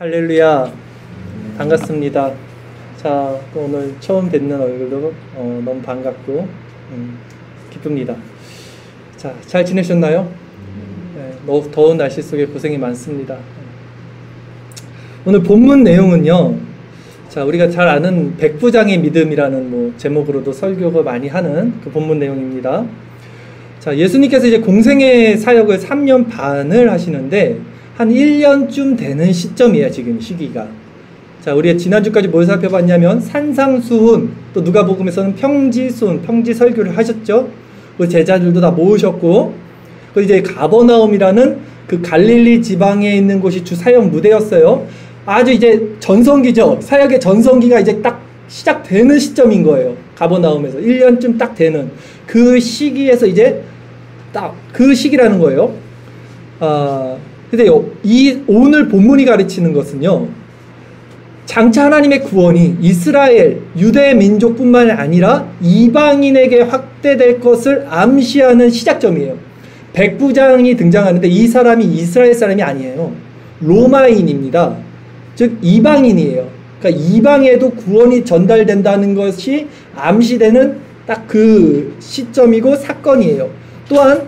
할렐루야, 반갑습니다. 자, 오늘 처음 뵙는 얼굴도 너무 반갑고 기쁩니다. 자, 잘 지내셨나요? 네, 더운 날씨 속에 고생이 많습니다. 오늘 본문 내용은요, 자, 우리가 잘 아는 백부장의 믿음이라는 제목으로도 설교가 많이 하는 그 본문 내용입니다. 자, 예수님께서 이제 공생의 사역을 3년 반을 하시는데 한 1년쯤 되는 시점이에요, 지금 시기가. 자, 우리가 지난주까지 뭘 살펴봤냐면 산상수훈, 또 누가복음에서는 평지수훈, 평지설교를 하셨죠. 그 제자들도 다 모으셨고, 그 이제 가버나움이라는 그 갈릴리 지방에 있는 곳이 주 사역 무대였어요. 아주 이제 전성기죠. 사역의 전성기가 이제 딱 시작되는 시점인 거예요. 가버나움에서 1년쯤 딱 되는 그 시기에서 이제 딱 그 시기라는 거예요. 근데 오늘 본문이 가르치는 것은요, 장차 하나님의 구원이 이스라엘, 유대 민족뿐만 아니라 이방인에게 확대될 것을 암시하는 시작점이에요. 백부장이 등장하는데 이 사람이 이스라엘 사람이 아니에요. 로마인입니다. 즉 이방인이에요. 그러니까 이방에도 구원이 전달된다는 것이 암시되는 딱 그 시점이고 사건이에요. 또한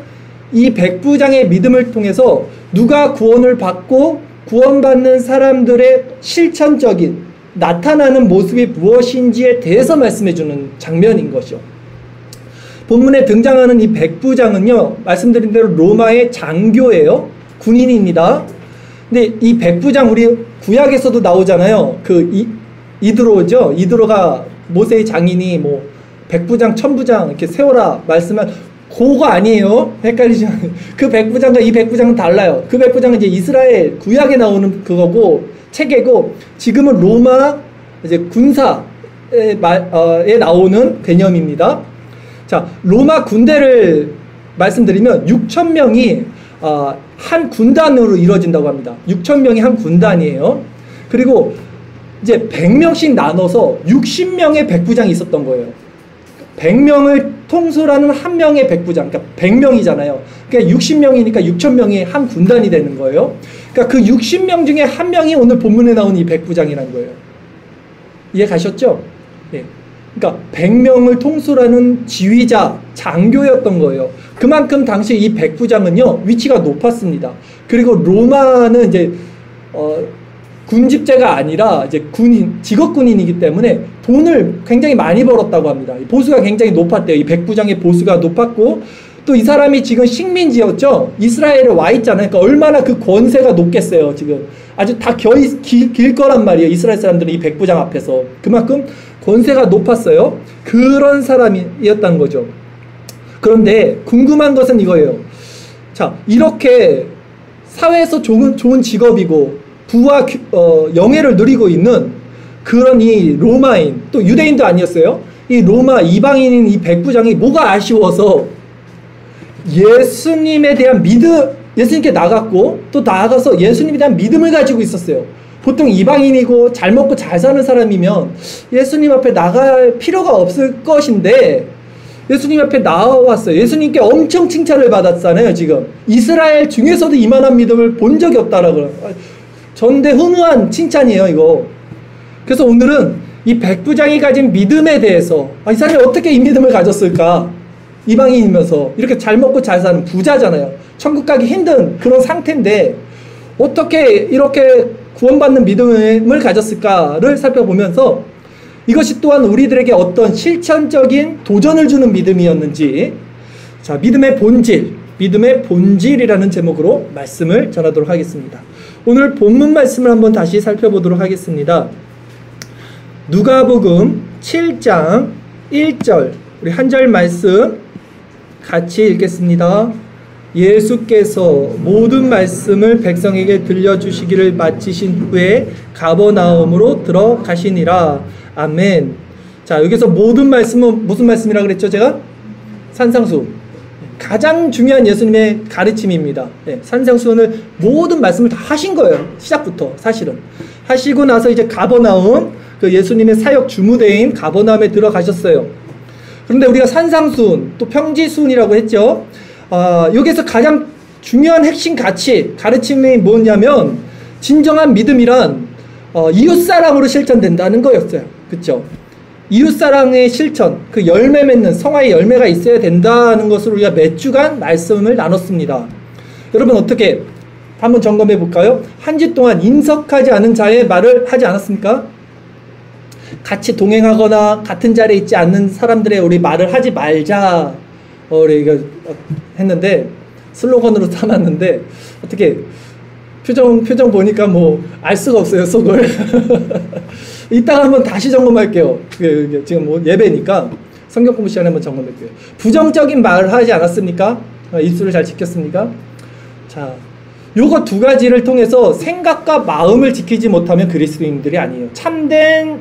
이 백부장의 믿음을 통해서 누가 구원을 받고 구원받는 사람들의 실천적인 나타나는 모습이 무엇인지에 대해서 말씀해주는 장면인 것이죠. 본문에 등장하는 이 백부장은요, 말씀드린 대로 로마의 장교예요. 군인입니다. 근데 이 백부장, 우리 구약에서도 나오잖아요. 이드로죠. 이드로가 모세의 장인이 백부장, 천부장 이렇게 세워라 말씀한 그거 아니에요. 헷갈리지 마세요. 그 백부장과 이 백부장은 달라요. 그 백부장은 이제 이스라엘 구약에 나오는 그거고 체계고, 지금은 로마 이제 군사에 나오는 개념입니다. 자, 로마 군대를 말씀드리면 6천 명이 한 군단으로 이루어진다고 합니다. 6천 명이 한 군단이에요. 그리고 이제 100명씩 나눠서 60명의 백부장이 있었던 거예요. 100명을 통솔하는 한 명의 백부장, 그러니까 100명이잖아요. 그러니까 60명이니까 6,000명이 한 군단이 되는 거예요. 그러니까 그 60명 중에 한 명이 오늘 본문에 나온 이 백부장이라는 거예요. 이해 가셨죠? 네. 그러니까 100명을 통솔하는 지휘자, 장교였던 거예요. 그만큼 당시 이 백부장은요, 위치가 높았습니다. 그리고 로마는 이제 군집제가 아니라 이제 직업군인이기 때문에 돈을 굉장히 많이 벌었다고 합니다. 보수가 굉장히 높았대요. 이 백부장의 보수가 높았고, 또 이 사람이 지금 식민지였죠. 이스라엘에 와 있잖아요. 그러니까 얼마나 그 권세가 높겠어요. 지금 아주 다 길 거란 말이에요. 이스라엘 사람들은 이 백부장 앞에서 그만큼 권세가 높았어요. 그런 사람이었다는 거죠. 그런데 궁금한 것은 이거예요. 자, 이렇게 사회에서 좋은 직업이고 부와 영예를 누리고 있는 그런 이 로마인, 또 유대인도 아니었어요. 이 로마 이방인인 이 백부장이 뭐가 아쉬워서 예수님에 대한 예수님께 나갔고, 또 나아가서 예수님에 대한 믿음을 가지고 있었어요. 보통 이방인이고 잘 먹고 잘 사는 사람이면 예수님 앞에 나갈 필요가 없을 것인데 예수님 앞에 나와왔어요. 예수님께 엄청 칭찬을 받았잖아요. 지금 이스라엘 중에서도 이만한 믿음을 본 적이 없다라고. 전대후무한 칭찬이에요, 이거. 그래서 오늘은 이 백부장이 가진 믿음에 대해서, 이 사람이 어떻게 이 믿음을 가졌을까? 이방인이면서 이렇게 잘 먹고 잘 사는 부자잖아요. 천국 가기 힘든 그런 상태인데 어떻게 이렇게 구원받는 믿음을 가졌을까를 살펴보면서 이것이 또한 우리들에게 어떤 실천적인 도전을 주는 믿음이었는지, 자, 믿음의 본질이라는 제목으로 말씀을 전하도록 하겠습니다. 오늘 본문 말씀을 한번 다시 살펴보도록 하겠습니다. 누가복음 7장 1절, 우리 한 절 말씀 같이 읽겠습니다. 예수께서 모든 말씀을 백성에게 들려주시기를 마치신 후에 가버나움으로 들어가시니라. 아멘. 자, 여기서 모든 말씀은 무슨 말씀이라고 그랬죠? 제가? 산상수. 가장 중요한 예수님의 가르침입니다. 네, 산상수훈을 모든 말씀을 다 하신 거예요. 시작부터 사실은. 하시고 나서 이제 가버나움, 그 예수님의 사역 주무대인 가버나움에 들어가셨어요. 그런데 우리가 산상수훈, 또 평지수훈이라고 했죠. 여기서 가장 중요한 핵심 가르침이 뭐냐면 진정한 믿음이란 이웃사랑으로 실천된다는 거였어요. 그쵸? 이웃사랑의 실천, 그 열매 맺는 성화의 열매가 있어야 된다는 것을 우리가 몇 주간 말씀을 나눴습니다. 여러분 어떻게 한번 점검해 볼까요? 한 주 동안 인석하지 않은 자의 말을 하지 않았습니까? 같이 동행하거나 같은 자리에 있지 않는 사람들의 우리 말을 하지 말자 우리가 했는데 슬로건으로 삼았는데 어떻게 표정 보니까 뭐 알 수가 없어요, 속을. 이따가 한번 다시 점검할게요. 지금 뭐 예배니까 성경 공부 시간에 한번 점검할게요. 부정적인 말을 하지 않았습니까? 입술을 잘 지켰습니까? 자, 요거 두 가지를 통해서 생각과 마음을 지키지 못하면 그리스도인들이 아니에요. 참된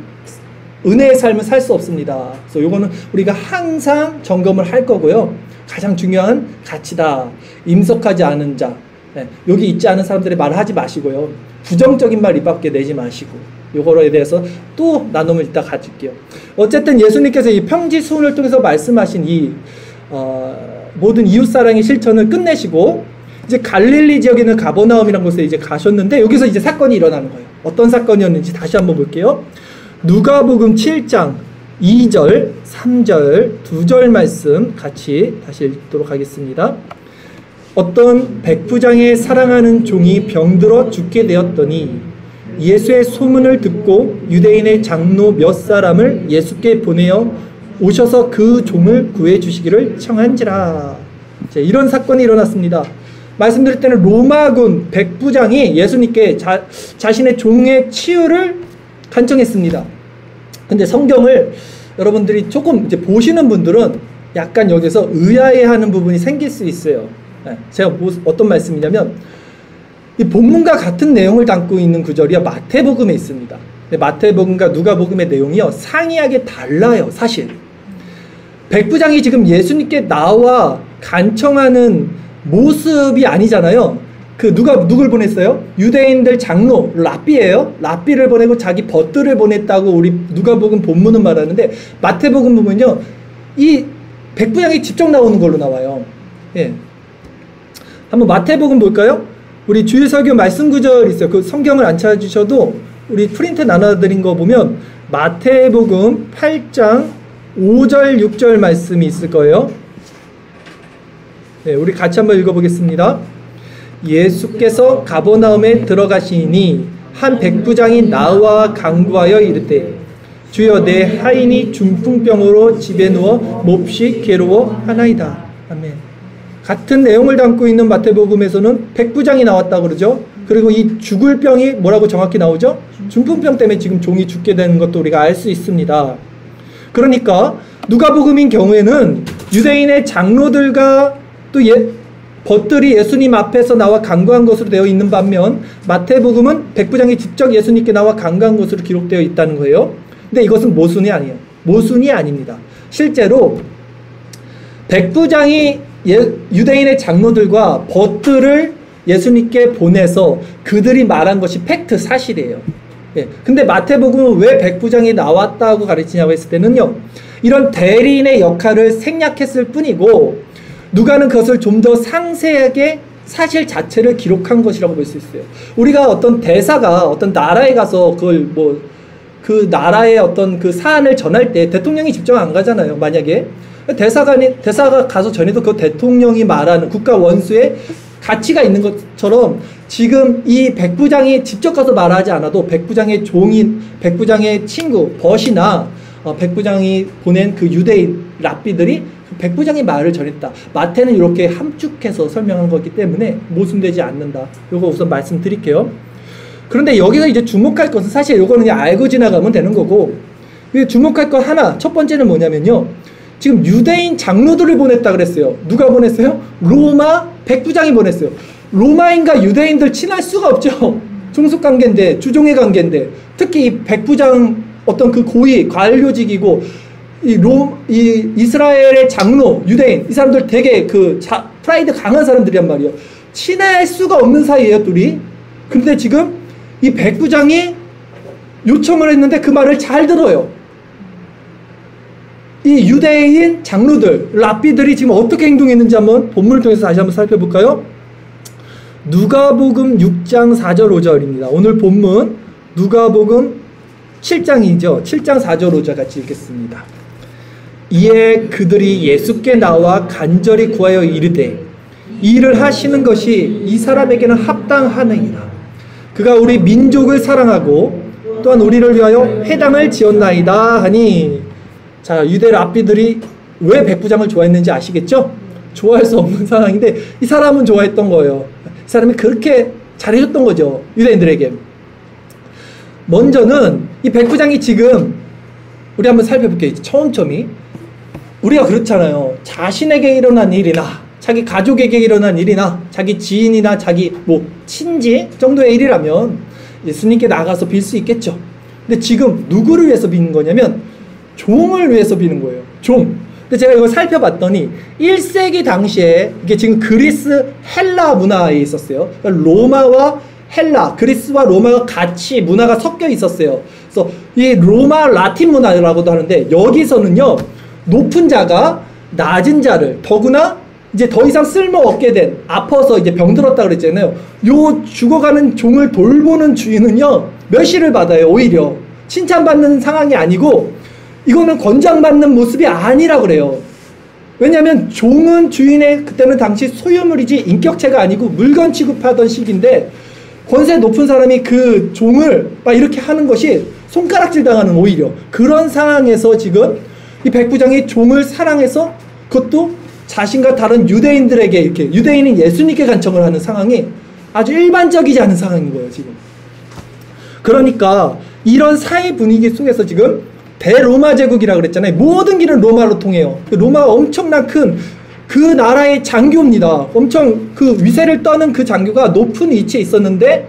은혜의 삶을 살 수 없습니다. 그래서 요거는 우리가 항상 점검을 할 거고요. 가장 중요한 가치다. 임석하지 않은 자. 네, 여기 있지 않은 사람들의 말을 하지 마시고요. 부정적인 말 입 밖에 내지 마시고 요거에 대해서 또 나눔을 이따 가질게요. 어쨌든 예수님께서 이 평지수훈을 통해서 말씀하신 이 모든 이웃사랑의 실천을 끝내시고 이제 갈릴리 지역에 있는 가버나움이라는 곳에 이제 가셨는데 여기서 이제 사건이 일어나는 거예요. 어떤 사건이었는지 다시 한번 볼게요. 누가복음 7장 2절, 3절, 2절 말씀 같이 다시 읽도록 하겠습니다. 어떤 백부장의 사랑하는 종이 병들어 죽게 되었더니 예수의 소문을 듣고 유대인의 장로 몇 사람을 예수께 보내어 오셔서 그 종을 구해주시기를 청한지라. 자, 이런 사건이 일어났습니다. 말씀드릴 때는 로마군 백부장이 예수님께 자신의 종의 치유를 간청했습니다. 근데 성경을 여러분들이 조금 이제 보시는 분들은 약간 여기서 의아해하는 부분이 생길 수 있어요. 제가 어떤 말씀이냐면 이 본문과 같은 내용을 담고 있는 구절이요 마태복음에 있습니다. 마태복음과 누가복음의 내용이요 상이하게 달라요. 사실 백부장이 지금 예수님께 나와 간청하는 모습이 아니잖아요. 누굴 보냈어요? 유대인들 장로 랍비예요. 랍비를 보내고 자기 벗들을 보냈다고 우리 누가복음 본문은 말하는데 마태복음 보면요 이 백부장이 직접 나오는 걸로 나와요. 예. 한번 마태복음 볼까요? 우리 주일 설교 말씀 구절 있어요. 그 성경을 안 찾아주셔도 우리 프린트 나눠드린 거 보면 마태복음 8장 5절 6절 말씀이 있을 거예요. 네, 우리 같이 한번 읽어보겠습니다. 예수께서 가버나움에 들어가시니 한 백부장이 나와 간구하여 이르되 주여 내 하인이 중풍병으로 집에 누워 몹시 괴로워하나이다. 아멘. 같은 내용을 담고 있는 마태복음에서는 백부장이 나왔다 그러죠. 그리고 이 죽을 병이 뭐라고 정확히 나오죠? 중풍병 때문에 지금 종이 죽게 되는 것도 우리가 알 수 있습니다. 그러니까 누가복음인 경우에는 유대인의 장로들과 또 벗들이 예수님 앞에서 나와 간구한 것으로 되어 있는 반면 마태복음은 백부장이 직접 예수님께 나와 간구한 것으로 기록되어 있다는 거예요. 근데 이것은 모순이 아니에요. 모순이 아닙니다. 실제로 백부장이 유대인의 장로들과 벗들을 예수님께 보내서 그들이 말한 것이 팩트 사실이에요. 예. 근데 마태복음은 왜 백부장이 나왔다고 가르치냐고 했을 때는요. 이런 대리인의 역할을 생략했을 뿐이고 누가는 그것을 좀 더 상세하게 사실 자체를 기록한 것이라고 볼 수 있어요. 우리가 어떤 대사가 어떤 나라에 가서 그걸 그 나라의 어떤 그 사안을 전할 때 대통령이 직접 안 가잖아요. 만약에 대사가 가서 전해도 그 대통령이 말하는 국가 원수의 가치가 있는 것처럼 지금 이 백부장이 직접 가서 말하지 않아도 백부장의 종인, 백부장의 친구 벗이나 백부장이 보낸 그 유대인 랍비들이 백부장의 말을 전했다. 마태는 이렇게 함축해서 설명한 거기 때문에 모순되지 않는다. 요거 우선 말씀드릴게요. 그런데 여기서 이제 주목할 것은 사실 요거는 그냥 알고 지나가면 되는 거고 주목할 것 하나 첫 번째는 뭐냐면요. 지금 유대인 장로들을 보냈다 그랬어요. 누가 보냈어요? 로마 백부장이 보냈어요. 로마인과 유대인들 친할 수가 없죠. 종속관계인데 주종의 관계인데 특히 이 백부장 어떤 그 고위 관료직이고 이 이스라엘의 장로 유대인 이 사람들 되게 프라이드 강한 사람들이란 말이에요. 친할 수가 없는 사이예요 둘이. 근데 지금 이 백부장이 요청을 했는데 그 말을 잘 들어요. 이 유대인 장로들 랍비들이 지금 어떻게 행동했는지 한번 본문을 통해서 다시 한번 살펴볼까요? 누가복음 6장 4절 5절입니다. 오늘 본문 누가복음 7장이죠. 7장 4절 5절 같이 읽겠습니다. 이에 그들이 예수께 나와 간절히 구하여 이르되 이 일을 하시는 것이 이 사람에게는 합당하느니라. 그가 우리 민족을 사랑하고 또한 우리를 위하여 회당을 지었나이다 하니. 자, 유대 랍비들이 왜 백부장을 좋아했는지 아시겠죠? 좋아할 수 없는 상황인데 이 사람은 좋아했던 거예요. 이 사람이 그렇게 잘해줬던 거죠, 유대인들에게. 먼저는 이 백부장이 지금 우리 한번 살펴볼게요. 천천히. 우리가 그렇잖아요. 자신에게 일어난 일이나 자기 가족에게 일어난 일이나 자기 지인이나 자기 뭐 친지 정도의 일이라면 예수님께 나가서 빌 수 있겠죠. 근데 지금 누구를 위해서 비는 거냐면 종을 위해서 비는 거예요. 종. 근데 제가 이걸 살펴봤더니 1세기 당시에 이게 지금 그리스 헬라 문화에 있었어요. 그러니까 로마와 헬라, 그리스와 로마가 같이 문화가 섞여 있었어요. 그래서 이 로마 라틴 문화라고도 하는데 여기서는요, 높은 자가 낮은 자를, 더구나 이제 더 이상 쓸모 없게 된, 아파서 이제 병들었다 그랬잖아요. 요 죽어가는 종을 돌보는 주인은요, 멸시를 받아요. 오히려 칭찬받는 상황이 아니고 이거는 권장받는 모습이 아니라 그래요. 왜냐하면 종은 주인의 그때는 당시 소유물이지 인격체가 아니고 물건 취급하던 시기인데 권세 높은 사람이 그 종을 막 이렇게 하는 것이 손가락질 당하는, 오히려 그런 상황에서 지금 이 백부장이 종을 사랑해서 그것도 자신과 다른 유대인들에게 이렇게, 유대인인 예수님께 간청을 하는 상황이 아주 일반적이지 않은 상황인 거예요, 지금. 그러니까 이런 사회 분위기 속에서 지금 대로마 제국이라고 그랬잖아요. 모든 길은 로마로 통해요. 로마가 엄청난 큰 그 나라의 장교입니다. 엄청 그 위세를 떠는 그 장교가 높은 위치에 있었는데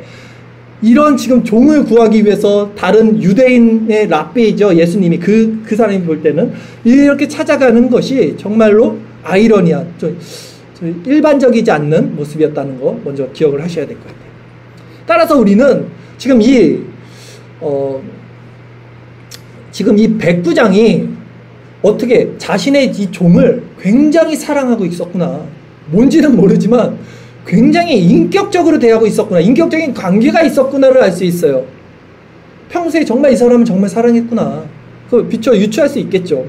이런 지금 종을 구하기 위해서 다른 유대인의 랍비이죠. 예수님이 그 사람이 볼 때는 이렇게 찾아가는 것이 정말로 아이러니한, 좀 일반적이지 않는 모습이었다는 거 먼저 기억을 하셔야 될 것 같아요. 따라서 우리는 지금 이 백부장이 어떻게 자신의 이 종을 굉장히 사랑하고 있었구나. 뭔지는 모르지만 굉장히 인격적으로 대하고 있었구나. 인격적인 관계가 있었구나를 알 수 있어요. 평소에 정말 이 사람은 정말 사랑했구나. 그 유추할 수 있겠죠.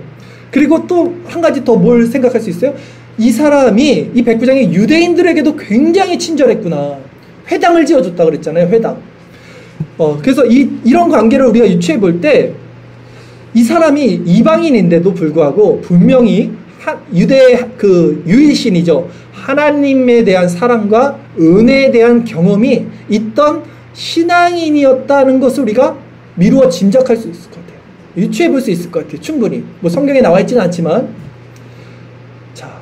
그리고 또 한 가지 더 뭘 생각할 수 있어요? 이 사람이, 이 백부장이 유대인들에게도 굉장히 친절했구나. 회당을 지어줬다 그랬잖아요. 회당. 그래서 이런 관계를 우리가 유추해 볼 때 이 사람이 이방인인데도 불구하고 분명히 유대의 그 유일신이죠. 하나님에 대한 사랑과 은혜에 대한 경험이 있던 신앙인이었다는 것을 우리가 미루어 짐작할 수 있을 것 같아요. 유추해 볼 수 있을 것 같아요. 충분히. 뭐 성경에 나와 있지는 않지만. 자,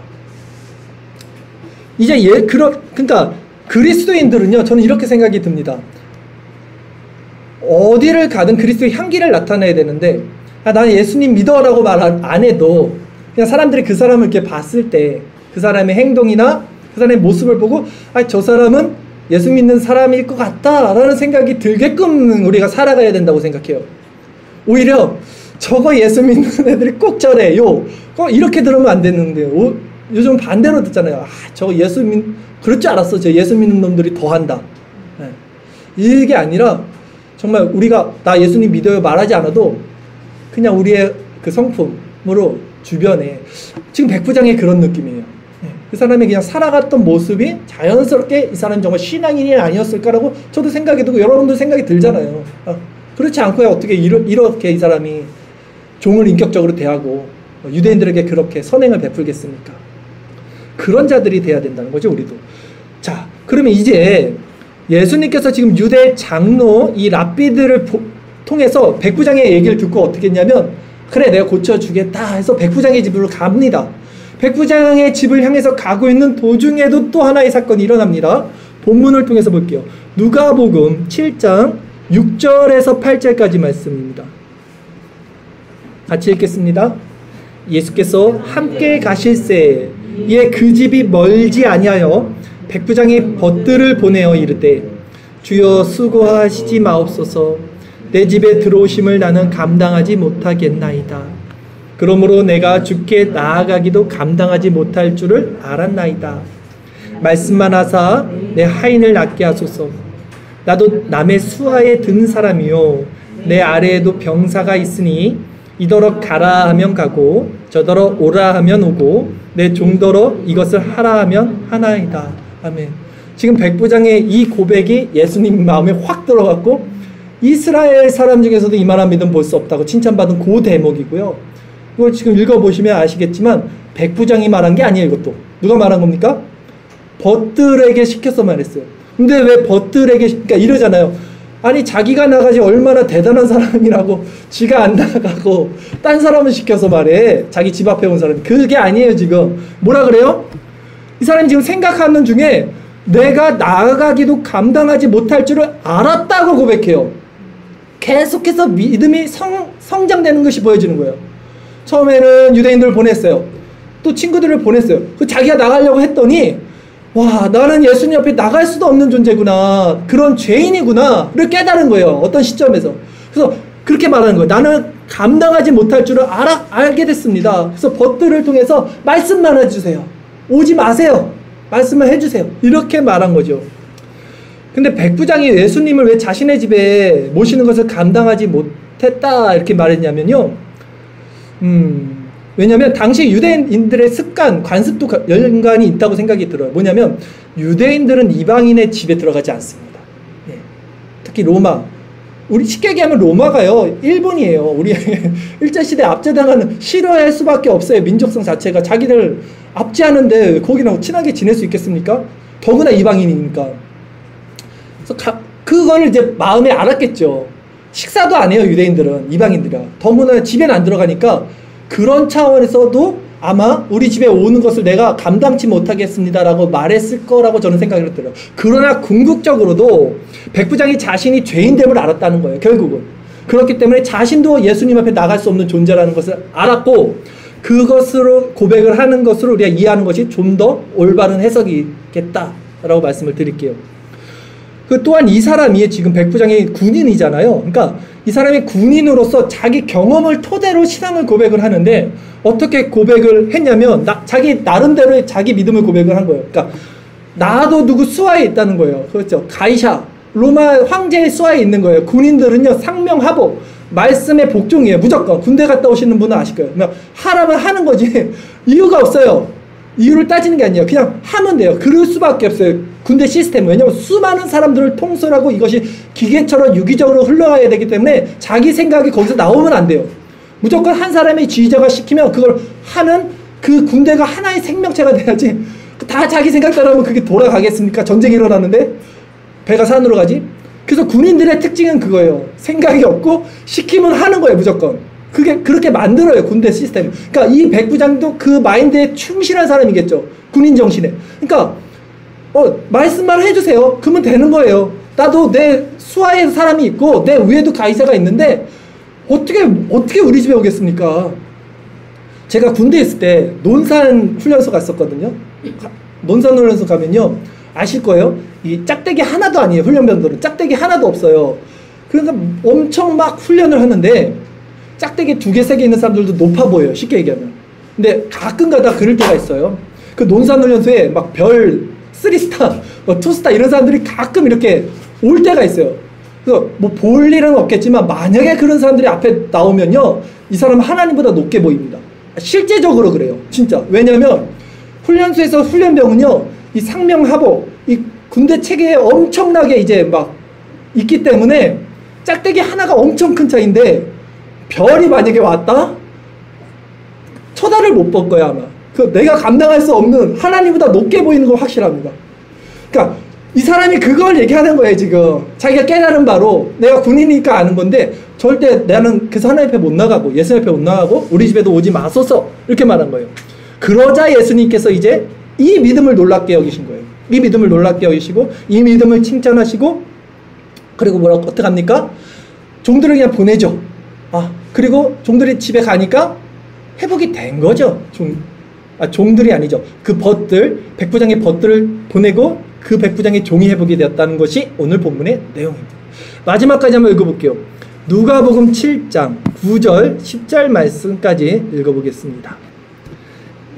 이제 그러니까 그리스도인들은요, 저는 이렇게 생각이 듭니다. 어디를 가든 그리스도의 향기를 나타내야 되는데, 나는 예수님 믿어라고 말 안 해도 그냥 사람들이 그 사람을 이렇게 봤을 때 그 사람의 행동이나 그 사람의 모습을 보고 저 사람은 예수 믿는 사람일 것 같다라는 생각이 들게끔 우리가 살아가야 된다고 생각해요. 오히려 저거 예수 믿는 애들이 꼭 저래요. 이렇게 들으면 안 되는데요. 요즘 반대로 듣잖아요. 저거 그럴 줄 알았어. 저 예수 믿는 놈들이 더 한다. 이게 아니라 정말 우리가 나 예수님 믿어요 말하지 않아도 그냥 우리의 그 성품으로 주변에 지금 백부장의 그런 느낌이에요. 그 사람이 그냥 살아갔던 모습이 자연스럽게 이 사람이 정말 신앙인이 아니었을까라고 저도 생각이 들고 여러분도 생각이 들잖아요. 그렇지 않고야 어떻게 이렇게 이 사람이 종을 인격적으로 대하고 유대인들에게 그렇게 선행을 베풀겠습니까? 그런 자들이 돼야 된다는 거죠, 우리도. 자, 그러면 이제 예수님께서 지금 유대 장로 이 랍비들을 통해서 백부장의 얘기를 듣고 어떻게 했냐면, 그래 내가 고쳐주겠다 해서 백부장의 집으로 갑니다. 백부장의 집을 향해서 가고 있는 도중에도 또 하나의 사건이 일어납니다. 본문을 통해서 볼게요. 누가복음 7장 6절에서 8절까지 말씀입니다. 같이 읽겠습니다. 예수께서 함께 가실새 이에 그 집이 멀지 아니하여 백부장이 벗들을 보내어 이르되 주여 수고하시지 마옵소서 내 집에 들어오심을 나는 감당하지 못하겠나이다. 그러므로 내가 주께 나아가기도 감당하지 못할 줄을 알았나이다. 말씀만 하사 내 하인을 낫게 하소서. 나도 남의 수하에 든 사람이요 내 아래에도 병사가 있으니 이더러 가라 하면 가고 저더러 오라 하면 오고 내 종더러 이것을 하라 하면 하나이다. 아멘. 지금 백부장의 이 고백이 예수님 마음에 확 들어갔고 이스라엘 사람 중에서도 이만한 믿음 볼 수 없다고 칭찬받은 그 대목이고요. 이걸 지금 읽어보시면 아시겠지만 백부장이 말한 게 아니에요. 이것도 누가 말한 겁니까? 벗들에게 시켜서 말했어요. 근데 왜 벗들에게, 그러니까 이러잖아요. 아니 자기가 나가지 얼마나 대단한 사람이라고 지가 안 나가고 딴 사람을 시켜서 말해. 자기 집 앞에 온 사람. 그게 아니에요. 지금 뭐라 그래요? 이 사람이 지금 생각하는 중에 내가 나아가기도 감당하지 못할 줄을 알았다고 고백해요. 계속해서 믿음이 성장되는 것이 보여지는 거예요. 처음에는 유대인들을 보냈어요. 또 친구들을 보냈어요. 자기가 나가려고 했더니 와, 나는 예수님 옆에 나갈 수도 없는 존재구나. 그런 죄인이구나.를 깨달은 거예요. 어떤 시점에서. 그래서 그렇게 말하는 거예요. 나는 감당하지 못할 줄을 알게 됐습니다. 그래서 벗들을 통해서 말씀만 해주세요. 오지 마세요. 말씀만 해주세요. 이렇게 말한 거죠. 근데 백부장이 예수님을 왜 자신의 집에 모시는 것을 감당하지 못했다 이렇게 말했냐면요. 왜냐면 당시 유대인들의 습관, 관습도 연관이 있다고 생각이 들어요. 뭐냐면 유대인들은 이방인의 집에 들어가지 않습니다. 예. 특히 로마. 우리 쉽게 얘기하면 로마가요. 일본이에요. 우리 일제시대 압제당하는 싫어할 수밖에 없어요. 민족성 자체가. 자기들 압제하는데 거기랑 친하게 지낼 수 있겠습니까? 더구나 이방인이니까. 그래서 그걸 이제 마음에 알았겠죠. 식사도 안 해요. 유대인들은. 이방인들이라. 더구나 집에는 안 들어가니까 그런 차원에서도 아마 우리 집에 오는 것을 내가 감당치 못하겠습니다라고 말했을 거라고 저는 생각이 들어요. 그러나 궁극적으로도 백부장이 자신이 죄인됨을 알았다는 거예요. 결국은. 그렇기 때문에 자신도 예수님 앞에 나갈 수 없는 존재라는 것을 알았고 그것으로 고백을 하는 것으로 우리가 이해하는 것이 좀 더 올바른 해석이겠다라고 말씀을 드릴게요. 그 또한 이 사람이 지금 백부장이 군인이잖아요. 그러니까 이 사람이 군인으로서 자기 경험을 토대로 신앙을 고백을 하는데 어떻게 고백을 했냐면 자기 나름대로의 자기 믿음을 고백을 한 거예요. 그러니까 나도 누구 수하에 있다는 거예요. 그렇죠. 가이샤 로마 황제의 수하에 있는 거예요. 군인들은요 상명하복 말씀의 복종이에요. 무조건 군대 갔다 오시는 분은 아실 거예요. 그냥 하라면 하는 거지 이유가 없어요. 이유를 따지는 게 아니에요. 그냥 하면 돼요. 그럴 수밖에 없어요. 군대 시스템은. 왜냐하면 수많은 사람들을 통솔하고 이것이 기계처럼 유기적으로 흘러가야 되기 때문에 자기 생각이 거기서 나오면 안 돼요. 무조건 한 사람의 지휘자가 시키면 그걸 하는 그 군대가 하나의 생명체가 돼야지 다 자기 생각 따라하면 그게 돌아가겠습니까? 전쟁이 일어났는데 배가 산으로 가지? 그래서 군인들의 특징은 그거예요. 생각이 없고 시키면 하는 거예요. 무조건. 그게 그렇게 만들어요. 군대 시스템. 그러니까 이 백부장도 그 마인드에 충실한 사람이겠죠. 군인 정신에. 그러니까 말씀만 해주세요. 그러면 되는 거예요. 나도 내 수하에 사람이 있고 내 위에도 가이사가 있는데 어떻게 우리 집에 오겠습니까? 제가 군대에 있을 때 논산 훈련소 갔었거든요. 논산 훈련소 가면요. 아실 거예요. 이 짝대기 하나도 아니에요. 훈련병들은 짝대기 하나도 없어요. 그러니까 엄청 막 훈련을 하는데 짝대기 2개, 3개 있는 사람들도 높아 보여요. 쉽게 얘기하면. 근데 가끔 가다 그럴 때가 있어요. 그 논산훈련소에 막 별 3스타, 뭐 2스타 이런 사람들이 가끔 이렇게 올 때가 있어요. 그래서 뭐 볼 일은 없겠지만 만약에 그런 사람들이 앞에 나오면요. 이 사람은 하나님보다 높게 보입니다. 실제적으로 그래요. 진짜. 왜냐면 훈련소에서 훈련병은요. 이 상명하복, 이 군대 체계에 엄청나게 이제 막 있기 때문에 짝대기 하나가 엄청 큰 차이인데 별이 만약에 왔다? 쳐다를 못 볼 거야 아마. 그 내가 감당할 수 없는 하나님보다 높게 보이는 건 확실합니다. 그러니까 이 사람이 그걸 얘기하는 거예요 지금. 자기가 깨달은 바로 내가 군인이니까 아는 건데 절대 나는 그래서 하나님 앞에 못 나가고 예수님 앞에 못 나가고 우리 집에도 오지 마소서 이렇게 말한 거예요. 그러자 예수님께서 이제 이 믿음을 놀랍게 여기신 거예요. 이 믿음을 놀랍게 여기시고 이 믿음을 칭찬하시고 그리고 뭐라고 어떻게 합니까? 종들을 그냥 보내죠. 그리고 종들이 집에 가니까 회복이 된 거죠. 종들이 아니죠. 그 벗들, 백부장의 벗들을 보내고 그 백부장의 종이 회복이 되었다는 것이 오늘 본문의 내용입니다. 마지막까지 한번 읽어볼게요. 누가복음 7장 9절 10절 말씀까지 읽어보겠습니다.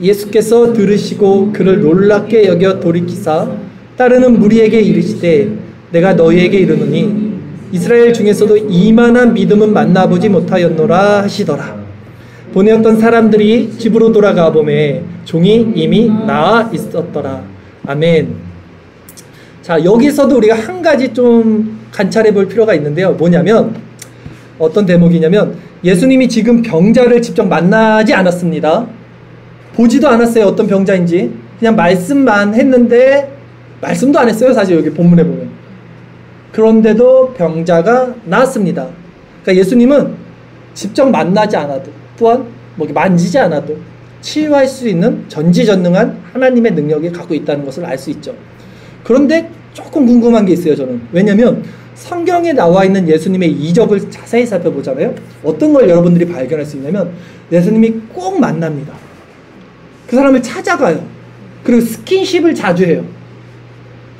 예수께서 들으시고 그를 놀랍게 여겨 돌이키사 따르는 무리에게 이르시되 내가 너희에게 이르노니 이스라엘 중에서도 이만한 믿음은 만나보지 못하였노라 하시더라. 보내었던 사람들이 집으로 돌아가 보매 종이 이미 나아 있었더라. 아멘. 자, 여기서도 우리가 한 가지 좀 관찰해 볼 필요가 있는데요. 뭐냐면 어떤 대목이냐면 예수님이 지금 병자를 직접 만나지 않았습니다. 보지도 않았어요. 어떤 병자인지. 그냥 말씀만 했는데 말씀도 안 했어요. 사실 여기 본문에 보면. 그런데도 병자가 나았습니다. 그러니까 예수님은 직접 만나지 않아도 또한 뭐 만지지 않아도 치유할 수 있는 전지전능한 하나님의 능력이 갖고 있다는 것을 알 수 있죠. 그런데 조금 궁금한 게 있어요. 저는. 왜냐하면 성경에 나와 있는 예수님의 이적을 자세히 살펴보잖아요. 어떤 걸 여러분들이 발견할 수 있냐면 예수님이 꼭 만납니다. 그 사람을 찾아가요. 그리고 스킨십을 자주 해요.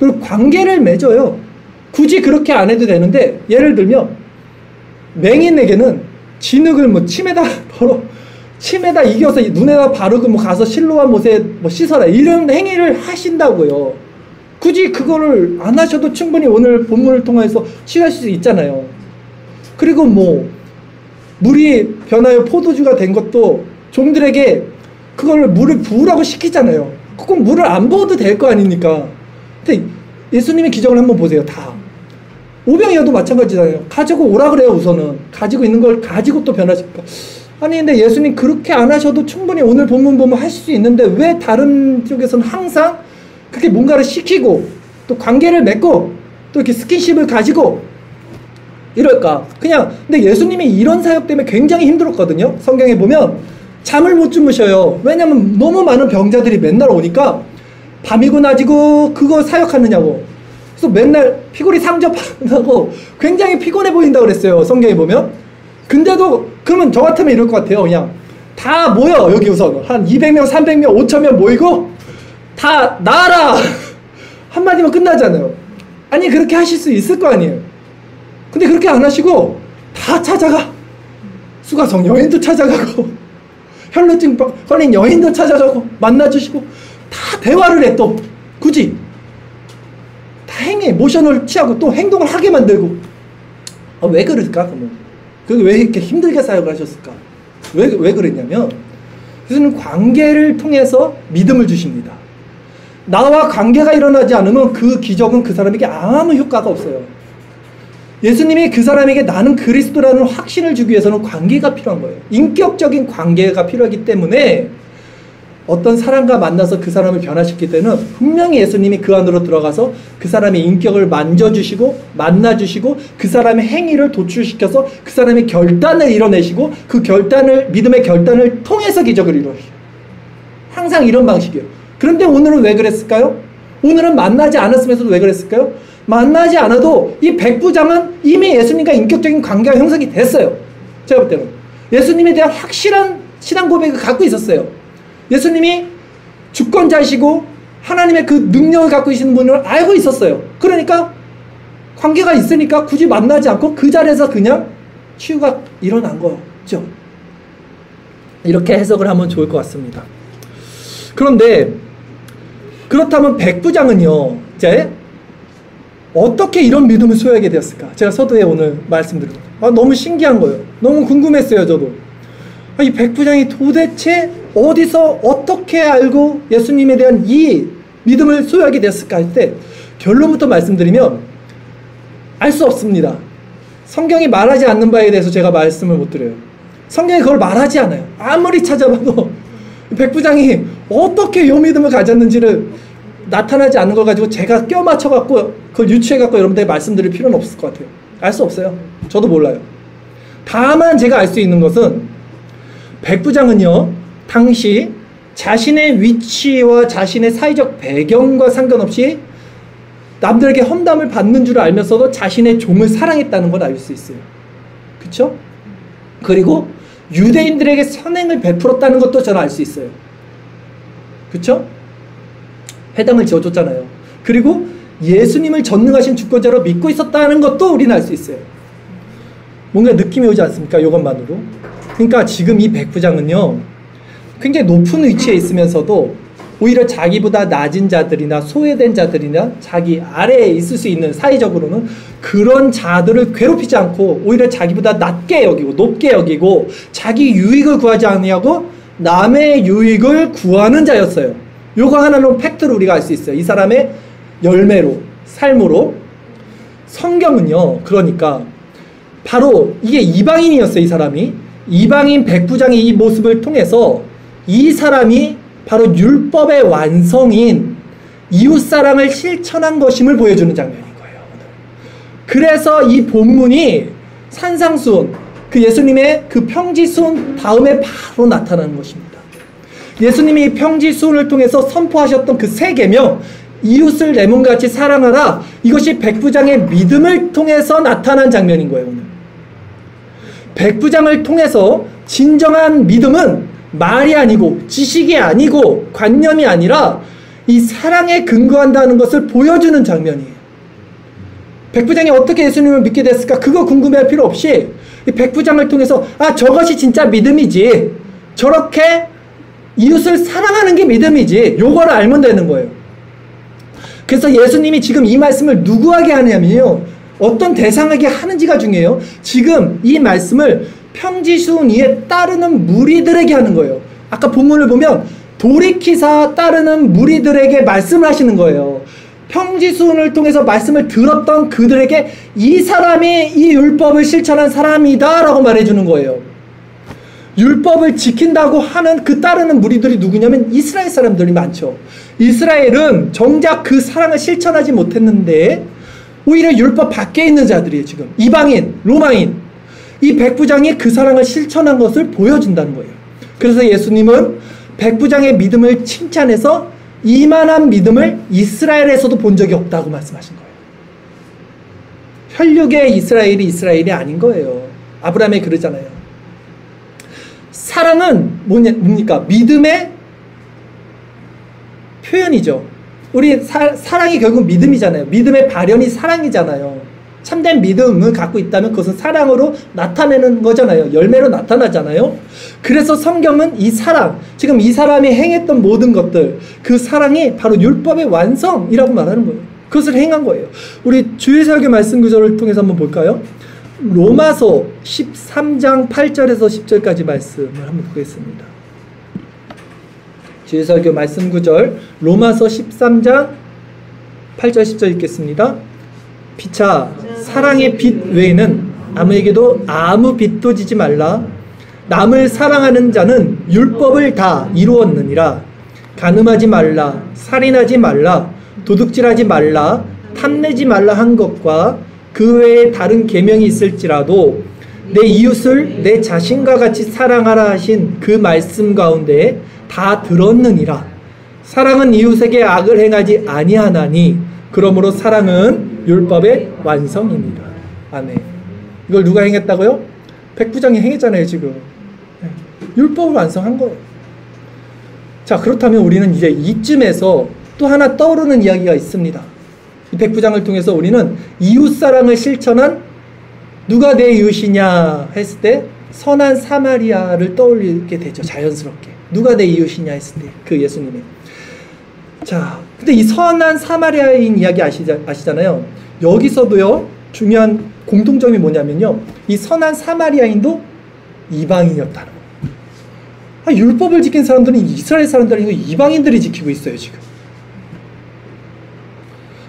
그리고 관계를 맺어요. 굳이 그렇게 안 해도 되는데 예를 들면 맹인에게는 진흙을 뭐 침에다 이겨서 눈에다 바르고 뭐 가서 실로와 못에 뭐 씻어라 이런 행위를 하신다고요. 굳이 그거를 안 하셔도 충분히 오늘 본문을 통해서 치유하실 수 있잖아요. 그리고 뭐 물이 변하여 포도주가 된 것도 종들에게 그걸 물을 부으라고 시키잖아요. 꼭 물을 안 부어도 될 거 아닙니까? 근데 예수님의 기적을 한번 보세요. 다 오병이어도 마찬가지잖아요. 가지고 오라 그래요. 우선은 가지고 있는 걸 가지고 또 변화시킬까. 아니 근데 예수님 그렇게 안 하셔도 충분히 오늘 본문 보면 하실 수 있는데 왜 다른 쪽에서는 항상 그렇게 뭔가를 시키고 또 관계를 맺고 또 이렇게 스킨십을 가지고 이럴까? 그냥 근데 예수님이 이런 사역 때문에 굉장히 힘들었거든요. 성경에 보면 잠을 못 주무셔요. 왜냐면 너무 많은 병자들이 맨날 오니까 밤이고 낮이고 그거 사역하느냐고. 그래서 맨날 피골이 상접하고 굉장히 피곤해 보인다고 그랬어요. 성경에 보면. 근데도 그러면 저 같으면 이럴 것 같아요. 그냥 다 모여 여기 우선 한 200명 300명 5,000명 모이고 다 나와라 한마디면 끝나잖아요. 아니 그렇게 하실 수 있을 거 아니에요. 근데 그렇게 안 하시고 다 찾아가. 수가성 여인도 찾아가고 혈루증 걸린 여인도 찾아가고 만나주시고 다 대화를 해. 또 굳이 다 행위 모션을 취하고 또 행동을 하게 만들고. 왜 그럴까? 그러면 그게 왜 이렇게 힘들게 사역을 하셨을까? 왜 그랬냐면 그것은 관계를 통해서 믿음을 주십니다. 나와 관계가 일어나지 않으면 그 기적은 그 사람에게 아무 효과가 없어요. 예수님이 그 사람에게 나는 그리스도라는 확신을 주기 위해서는 관계가 필요한 거예요. 인격적인 관계가 필요하기 때문에 어떤 사람과 만나서 그 사람을 변화시킬 때는 분명히 예수님이 그 안으로 들어가서 그 사람의 인격을 만져주시고 만나주시고 그 사람의 행위를 도출시켜서 그 사람의 결단을 이뤄내시고 그 결단을 믿음의 결단을 통해서 기적을 이루어주셔요. 항상 이런 방식이에요. 그런데 오늘은 왜 그랬을까요? 오늘은 만나지 않았으면서도 왜 그랬을까요? 만나지 않아도 이 백부장은 이미 예수님과 인격적인 관계가 형성이 됐어요. 제가 볼 때는 예수님에 대한 확실한 신앙 고백을 갖고 있었어요. 예수님이 주권자이시고 하나님의 그 능력을 갖고 계시는 분을 알고 있었어요. 그러니까 관계가 있으니까 굳이 만나지 않고 그 자리에서 그냥 치유가 일어난 거죠. 이렇게 해석을 하면 좋을 것 같습니다. 그런데 그렇다면 백부장은요, 이제 어떻게 이런 믿음을 소유하게 되었을까? 제가 서두에 오늘 말씀드리고 너무 신기한 거예요. 너무 궁금했어요. 저도 이 백부장이 도대체 어디서 어떻게 알고 예수님에 대한 이 믿음을 소유하게 되었을까 할 때 결론부터 말씀드리면 알 수 없습니다. 성경이 말하지 않는 바에 대해서 제가 말씀을 못 드려요. 성경이 그걸 말하지 않아요. 아무리 찾아봐도 백부장이 어떻게 이 믿음을 가졌는지를 나타나지 않는 걸 가지고 제가 껴맞춰갖고 그걸 유추해갖고 여러분들에게 말씀드릴 필요는 없을 것 같아요. 알 수 없어요. 저도 몰라요. 다만 제가 알 수 있는 것은 백부장은요, 당시 자신의 위치와 자신의 사회적 배경과 상관없이 남들에게 험담을 받는 줄 알면서도 자신의 종을 사랑했다는 걸 알 수 있어요. 그쵸? 그리고 유대인들에게 선행을 베풀었다는 것도 저는 알 수 있어요. 그쵸? 회당을 지어줬잖아요. 그리고 예수님을 전능하신 주권자로 믿고 있었다는 것도 우리는 알 수 있어요. 뭔가 느낌이 오지 않습니까? 이것만으로. 그러니까 지금 이 백부장은요, 굉장히 높은 위치에 있으면서도 오히려 자기보다 낮은 자들이나 소외된 자들이나 자기 아래에 있을 수 있는, 사회적으로는 그런 자들을 괴롭히지 않고 오히려 자기보다 낮게 여기고 높게 여기고 자기 유익을 구하지 않냐고 남의 유익을 구하는 자였어요. 요거 하나는 팩트로 우리가 알 수 있어요. 이 사람의 열매로, 삶으로. 성경은요, 그러니까 바로 이게 이방인이었어요. 이 사람이 이방인 백부장의 이 모습을 통해서 이 사람이 바로 율법의 완성인 이웃사랑을 실천한 것임을 보여주는 장면인 거예요. 그래서 이 본문이 산상수훈, 그 예수님의 그 평지수훈 다음에 바로 나타나는 것입니다. 예수님이 이 평지수훈을 통해서 선포하셨던 그 세 계명, 이웃을 내 몸과 같이 사랑하라, 이것이 백부장의 믿음을 통해서 나타난 장면인 거예요. 오늘 백부장을 통해서 진정한 믿음은 말이 아니고 지식이 아니고 관념이 아니라 이 사랑에 근거한다는 것을 보여주는 장면이에요. 백부장이 어떻게 예수님을 믿게 됐을까? 그거 궁금해할 필요 없이 이 백부장을 통해서 아, 저것이 진짜 믿음이지, 저렇게 이웃을 사랑하는 게 믿음이지, 요거를 알면 되는 거예요. 그래서 예수님이 지금 이 말씀을 누구에게 하냐면요, 어떤 대상에게 하는지가 중요해요. 지금 이 말씀을 평지수훈 이에 따르는 무리들에게 하는 거예요. 아까 본문을 보면 돌이키사 따르는 무리들에게 말씀을 하시는 거예요. 평지수훈을 통해서 말씀을 들었던 그들에게 이 사람이 이 율법을 실천한 사람이다 라고 말해주는 거예요. 율법을 지킨다고 하는 그 따르는 무리들이 누구냐면 이스라엘 사람들이 많죠. 이스라엘은 정작 그 사랑을 실천하지 못했는데 오히려 율법 밖에 있는 자들이에요. 지금 이방인, 로마인, 이 백부장이 그 사랑을 실천한 것을 보여준다는 거예요. 그래서 예수님은 백부장의 믿음을 칭찬해서 이만한 믿음을 이스라엘에서도 본 적이 없다고 말씀하신 거예요. 혈육의 이스라엘이 아닌 거예요. 아브라함이 그러잖아요. 사랑은 뭡니까? 믿음의 표현이죠. 우리 사랑이 결국 믿음이잖아요. 믿음의 발현이 사랑이잖아요. 참된 믿음을 갖고 있다면 그것은 사랑으로 나타내는 거잖아요. 열매로 나타나잖아요. 그래서 성경은 이 사랑, 지금 이 사람이 행했던 모든 것들, 그 사랑이 바로 율법의 완성이라고 말하는 거예요. 그것을 행한 거예요. 우리 주일설교 말씀 구절을 통해서 한번 볼까요? 로마서 13장 8절에서 10절까지 말씀을 한번 보겠습니다. 주일설교 말씀 구절 로마서 13장 8절 10절 읽겠습니다. 피차 사랑의 빛 외에는 아무에게도 아무 빛도 지지 말라. 남을 사랑하는 자는 율법을 다 이루었느니라. 간음하지 말라, 살인하지 말라, 도둑질하지 말라, 탐내지 말라 한 것과 그 외에 다른 계명이 있을지라도 내 이웃을 내 자신과 같이 사랑하라 하신 그 말씀 가운데 다 들었느니라. 사랑은 이웃에게 악을 행하지 아니하나니 그러므로 사랑은 율법의 완성입니다. 아멘. 이걸 누가 행했다고요? 백부장이 행했잖아요. 지금 율법을 완성한 거예요. 자, 그렇다면 우리는 이제 이쯤에서 또 하나 떠오르는 이야기가 있습니다. 이 백부장을 통해서 우리는 이웃사랑을 실천한, 누가 내 이웃이냐 했을 때 선한 사마리아를 떠올리게 되죠. 자연스럽게. 누가 내 이웃이냐 했을 때 그 예수님의. 자, 근데 이 선한 사마리아인 이야기 아시잖아요. 여기서도요, 중요한 공통점이 뭐냐면요, 이 선한 사마리아인도 이방인이었다는 거예요. 아, 율법을 지킨 사람들은 이스라엘 사람들이 아니고 이방인들이 지키고 있어요. 지금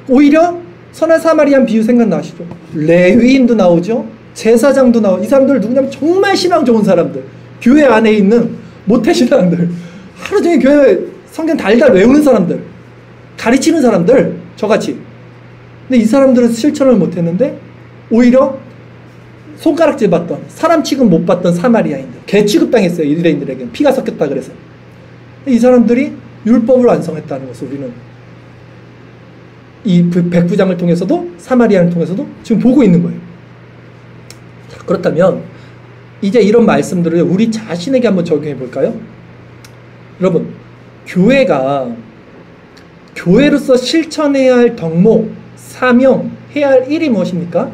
오히려 선한 사마리안 비유 생각나시죠? 레위인도 나오죠. 제사장도 나오고. 이 사람들 누구냐면 정말 신앙 좋은 사람들, 교회 안에 있는 모태신앙들, 하루 종일 교회 성경 달달 외우는 사람들, 가르치는 사람들, 저같이. 근데 이 사람들은 실천을 못했는데 오히려 손가락질 받던, 사람 취급 못 받던 사마리아인들, 개 취급당했어요. 유대인들에게는 피가 섞였다 그래서. 이 사람들이 율법을 완성했다는 것을 우리는 이 백부장을 통해서도 사마리아를 통해서도 지금 보고 있는 거예요. 자, 그렇다면 이제 이런 말씀들을 우리 자신에게 한번 적용해 볼까요? 여러분, 교회로서 실천해야 할 덕목, 사명, 해야 할 일이 무엇입니까?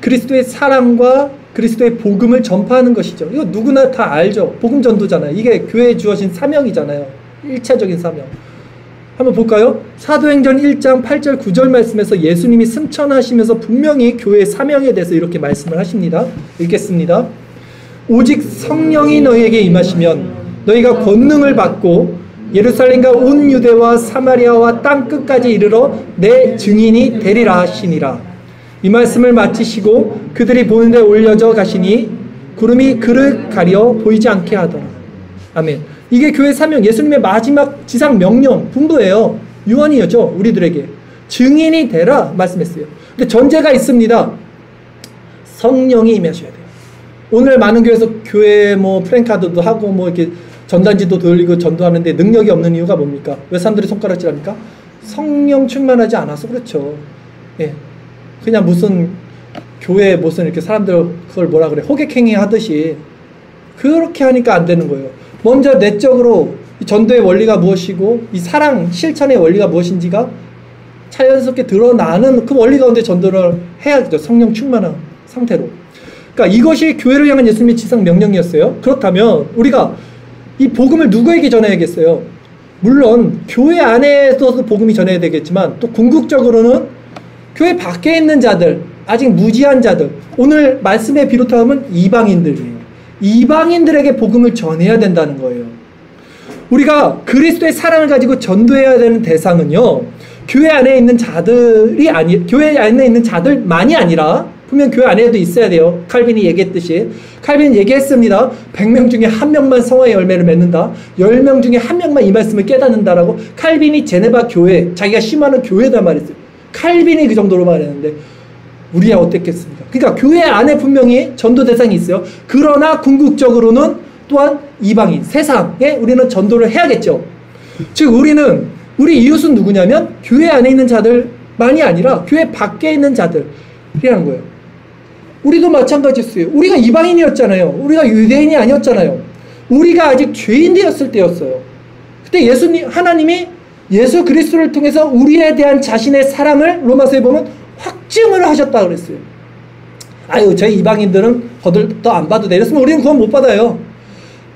그리스도의 사랑과 그리스도의 복음을 전파하는 것이죠. 이거 누구나 다 알죠. 복음 전도잖아요. 이게 교회에 주어진 사명이잖아요. 1차적인 사명. 한번 볼까요? 사도행전 1장 8절 9절 말씀에서 예수님이 승천하시면서 분명히 교회의 사명에 대해서 이렇게 말씀을 하십니다. 읽겠습니다. 오직 성령이 너희에게 임하시면 너희가 권능을 받고 예루살렘과 온 유대와 사마리아와 땅 끝까지 이르러 내 증인이 되리라 하시니라. 이 말씀을 마치시고 그들이 보는 데 올려져 가시니 구름이 그를 가려 보이지 않게 하더라. 아멘. 이게 교회 사명, 예수님의 마지막 지상 명령, 분부예요. 유언이죠, 우리들에게. 증인이 되라 말씀했어요. 근데 전제가 있습니다. 성령이 임하셔야 돼요. 오늘 많은 교회에서 교회 프랭카드도 하고 이렇게 전단지도 돌리고 전도하는데 능력이 없는 이유가 뭡니까? 왜 사람들이 손가락질합니까? 성령 충만하지 않아서 그렇죠. 예. 그냥 무슨 교회 이렇게 사람들 그걸 뭐라 그래, 호객행위 하듯이 그렇게 하니까 안 되는 거예요. 먼저 내적으로 이 전도의 원리가 무엇이고 이 사랑 실천의 원리가 무엇인지가 자연스럽게 드러나는 그 원리 가운데 전도를 해야죠. 성령 충만한 상태로. 그러니까 이것이 교회를 향한 예수님의 지상 명령이었어요. 그렇다면 우리가 이 복음을 누구에게 전해야겠어요? 물론 교회 안에서도 복음이 전해야 되겠지만 또 궁극적으로는 교회 밖에 있는 자들, 아직 무지한 자들, 오늘 말씀에 비롯하면 이방인들이에요. 이방인들에게 복음을 전해야 된다는 거예요. 우리가 그리스도의 사랑을 가지고 전도해야 되는 대상은요, 교회 안에 있는 자들이 교회 안에 있는 자들만이 아니라 분명 교회 안에도 있어야 돼요. 칼빈이 얘기했듯이. 칼빈이 얘기했습니다. 100명 중에 1명만 성화의 열매를 맺는다. 10명 중에 1명만 이 말씀을 깨닫는다라고. 칼빈이 제네바 교회, 자기가 심하는 교회다 말했어요. 칼빈이 그 정도로 말했는데 우리야 어땠겠습니까? 그러니까 교회 안에 분명히 전도 대상이 있어요. 그러나 궁극적으로는 또한 이방인, 세상에 우리는 전도를 해야겠죠. 즉 우리 이웃은 누구냐면 교회 안에 있는 자들만이 아니라 교회 밖에 있는 자들이라는 거예요. 우리도 마찬가지였어요. 우리가 이방인이었잖아요. 우리가 유대인이 아니었잖아요. 우리가 아직 죄인 되었을 때였어요. 그때 하나님이 예수 그리스도를 통해서 우리에 대한 자신의 사랑을 로마서에 보면 확증을 하셨다 그랬어요. 아유, 저희 이방인들은 거들떠 안 봐도 돼. 이랬으면 우리는 그건 못 받아요.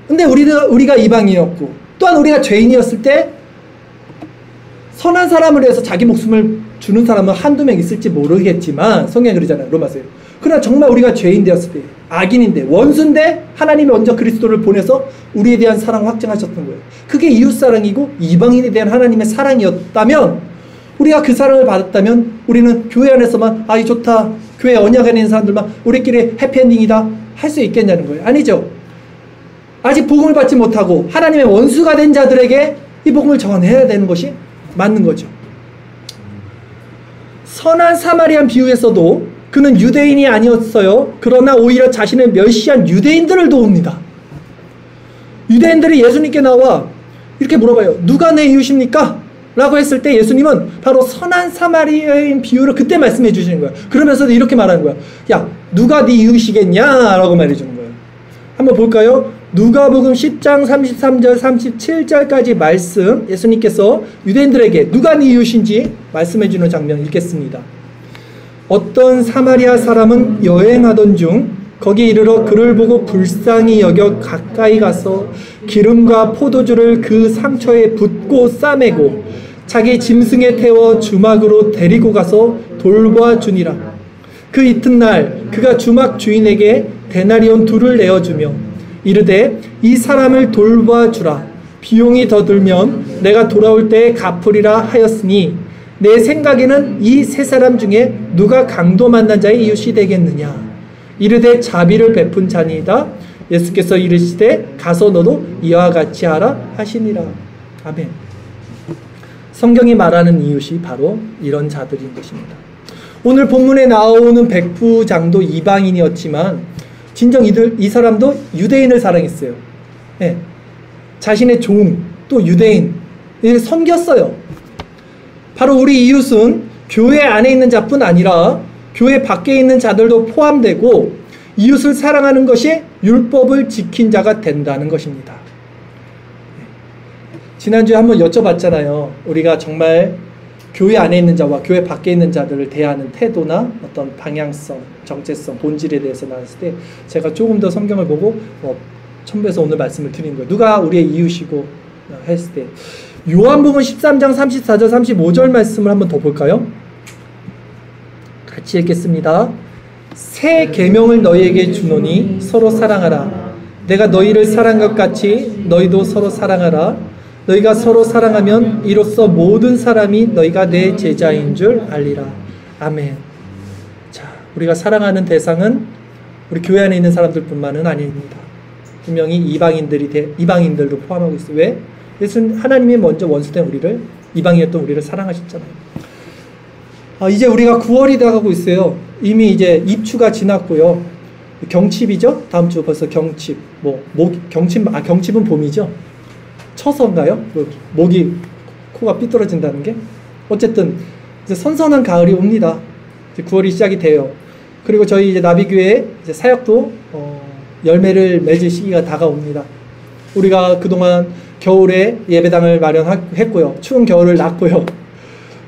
근데 우리가 이방인이었고 또한 우리가 죄인이었을 때 선한 사람을 위해서 자기 목숨을 주는 사람은 한두 명 있을지 모르겠지만 성경이 그러잖아요. 로마서에. 그러나 정말 우리가 죄인 되었을 때, 악인인데, 원수인데 하나님이 먼저 그리스도를 보내서 우리에 대한 사랑을 확증하셨던 거예요. 그게 이웃사랑이고 이방인에 대한 하나님의 사랑이었다면, 우리가 그 사랑을 받았다면 우리는 교회 안에서만 이 좋다, 교회 언약 안에 있는 사람들만 우리끼리 해피엔딩이다 할 수 있겠냐는 거예요. 아니죠. 아직 복음을 받지 못하고 하나님의 원수가 된 자들에게 이 복음을 전해야 되는 것이 맞는 거죠. 선한 사마리안 비유에서도 그는 유대인이 아니었어요. 그러나 오히려 자신을 멸시한 유대인들을 도웁니다. 유대인들이 예수님께 나와 이렇게 물어봐요. 누가 내 이웃입니까? 라고 했을 때 예수님은 바로 선한 사마리아인 비유를 그때 말씀해 주시는 거예요. 그러면서도 이렇게 말하는 거야. 야, 누가 네 이웃이겠냐? 라고 말해 주는 거예요. 한번 볼까요? 누가복음 10장 33절 37절까지 말씀, 예수님께서 유대인들에게 누가 네 이웃인지 말씀해 주는 장면 읽겠습니다. 어떤 사마리아 사람은 여행하던 중 거기 이르러 그를 보고 불쌍히 여겨 가까이 가서 기름과 포도주를 그 상처에 붓고 싸매고 자기 짐승에 태워 주막으로 데리고 가서 돌보아 주니라. 그 이튿날 그가 주막 주인에게 데나리온 2를 내어주며 이르되 이 사람을 돌보아 주라. 비용이 더 들면 내가 돌아올 때에 갚으리라 하였으니 내 생각에는 이 세 사람 중에 누가 강도 만난 자의 이웃이 되겠느냐. 이르되 자비를 베푼 자니이다. 예수께서 이르시되 가서 너도 이와 같이 하라 하시니라. 아멘. 성경이 말하는 이웃이 바로 이런 자들인 것입니다. 오늘 본문에 나오는 백부장도 이방인이었지만 진정 이 사람도 유대인을 사랑했어요. 네. 자신의 종, 또 유대인 섬겼어요. 바로 우리 이웃은 교회 안에 있는 자뿐 아니라 교회 밖에 있는 자들도 포함되고 이웃을 사랑하는 것이 율법을 지킨 자가 된다는 것입니다. 지난주에 한번 여쭤봤잖아요. 우리가 정말 교회 안에 있는 자와 교회 밖에 있는 자들을 대하는 태도나 어떤 방향성, 정체성, 본질에 대해서 나왔을 때 제가 조금 더 성경을 보고 첨부해서 오늘 말씀을 드린 거예요. 누가 우리의 이웃이고 했을 때 요한복음 13장 34절 35절 말씀을 한번 더 볼까요? 같이 읽겠습니다. 새 계명을 너희에게 주노니 서로 사랑하라. 내가 너희를 사랑한 것 같이 너희도 서로 사랑하라. 너희가 서로 사랑하면 이로써 모든 사람이 너희가 내 제자인 줄 알리라. 아멘. 자, 우리가 사랑하는 대상은 우리 교회 안에 있는 사람들뿐만은 아닙니다. 분명히 이방인들도 포함하고 있어요. 왜? 예수는 하나님이 먼저 원수된 우리를, 이방인이었던 우리를 사랑하셨잖아요. 이제 우리가 9월이 다가오고 있어요. 이미 이제 입추가 지났고요. 경칩이죠? 다음 주 벌써 경칩. 경칩은 봄이죠? 처서인가요? 코가 삐뚤어진다는 게? 어쨌든 이제 선선한 가을이 옵니다. 이제 9월이 시작이 돼요. 그리고 저희 이제 나비교회 이제 사역도 열매를 맺을 시기가 다가옵니다. 우리가 그동안 겨울에 예배당을 마련했고요. 추운 겨울을 났고요.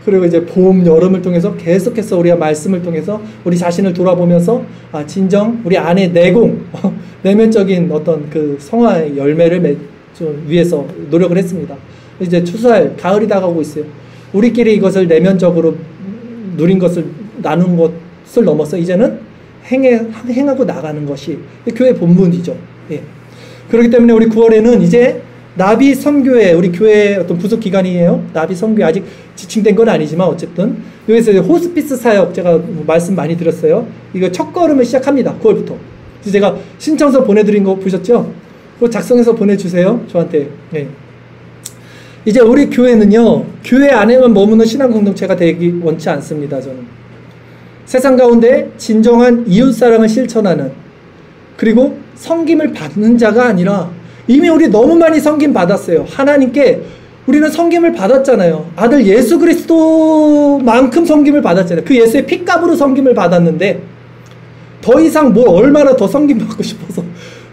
그리고 이제 봄, 여름을 통해서 계속해서 우리가 말씀을 통해서 우리 자신을 돌아보면서 진정 우리 안에 내면적인 어떤 그 성화의 열매를 위해서 노력을 했습니다. 이제 추수할 가을이 다가오고 있어요. 우리끼리 이것을 내면적으로 누린 것을 나눈 것을 넘어서 이제는 행하고 나가는 것이 교회 본분이죠. 예. 그렇기 때문에 우리 9월에는 이제 나비 선교회, 우리 교회의 어떤 부속 기간이에요. 나비 선교회 아직 지칭된 건 아니지만 어쨌든 여기서 호스피스 사역 제가 말씀 많이 드렸어요. 이거 첫 걸음을 시작합니다. 9월부터. 제가 신청서 보내드린 거 보셨죠? 그거 작성해서 보내주세요. 저한테. 네. 이제 우리 교회는요, 교회 안에만 머무는 신앙 공동체가 되기 원치 않습니다. 저는 세상 가운데 진정한 이웃사랑을 실천하는, 그리고 섬김을 받는 자가 아니라 이미 우리 너무 많이 섬김 받았어요. 하나님께 우리는 섬김을 받았잖아요. 아들 예수 그리스도만큼 섬김을 받았잖아요. 그 예수의 핏값으로 섬김을 받았는데 더 이상 뭘 얼마나 더 섬김 받고 싶어서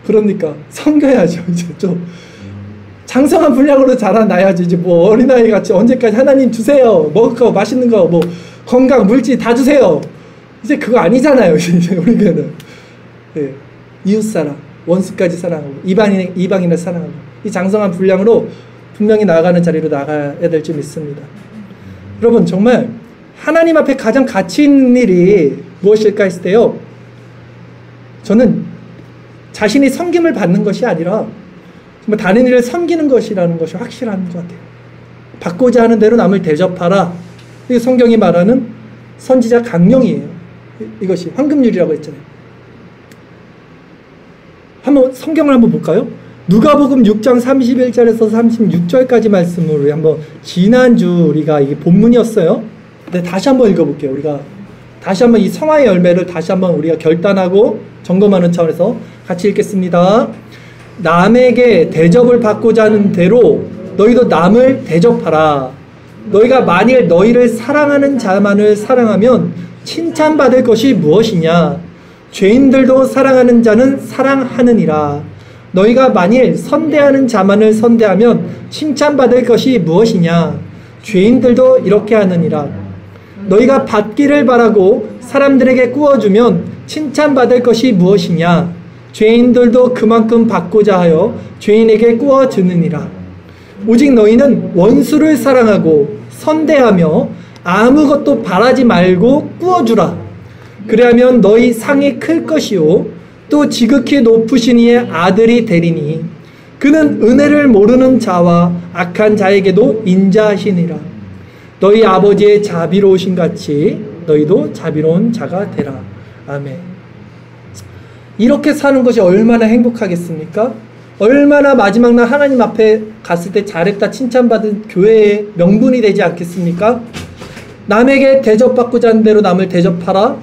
그러니까 섬겨야죠. 이제 좀 장성한 분량으로 자라나야지. 이제 뭐 어린아이 같이 언제까지 하나님 주세요, 먹을 거 맛있는 거 뭐 건강 물질 다 주세요, 이제 그거 아니잖아요. 이제 우리 교회는 네. 이웃사랑, 원수까지 사랑하고 이방인을 사랑하고 이 장성한 분량으로 분명히 나아가는 자리로 나가야 될 줄 믿습니다. 여러분, 정말 하나님 앞에 가장 가치 있는 일이 무엇일까 했을 때요, 저는 자신이 섬김을 받는 것이 아니라 정말 다른 일을 섬기는 것이라는 것이 확실한 것 같아요. 받고자 하는 대로 남을 대접하라. 이게 성경이 말하는 선지자 강령이에요. 이것이 황금률이라고 했잖아요. 한번 성경을 한번 볼까요? 누가복음 6장 31절에서 36절까지 말씀을 한번, 지난주 우리가 이게 본문이었어요. 근데 다시 한번 읽어볼게요. 우리가 다시 한번 이 성화의 열매를 다시 한번 우리가 결단하고 점검하는 차원에서 같이 읽겠습니다. 남에게 대접을 받고자 하는 대로 너희도 남을 대접하라. 너희가 만일 너희를 사랑하는 자만을 사랑하면 칭찬받을 것이 무엇이냐? 죄인들도 사랑하는 자는 사랑하느니라. 너희가 만일 선대하는 자만을 선대하면 칭찬받을 것이 무엇이냐? 죄인들도 이렇게 하느니라. 너희가 받기를 바라고 사람들에게 꾸어주면 칭찬받을 것이 무엇이냐? 죄인들도 그만큼 받고자 하여 죄인에게 꾸어주느니라. 오직 너희는 원수를 사랑하고 선대하며 아무것도 바라지 말고 꾸어주라. 그리하면 너희 상이 클 것이요 또 지극히 높으신 이의 아들이 되리니 그는 은혜를 모르는 자와 악한 자에게도 인자하시니라. 너희 아버지의 자비로우신 같이 너희도 자비로운 자가 되라. 아멘. 이렇게 사는 것이 얼마나 행복하겠습니까? 얼마나 마지막 날 하나님 앞에 갔을 때 잘했다 칭찬받은 교회의 명분이 되지 않겠습니까? 남에게 대접받고자 하는 대로 남을 대접하라.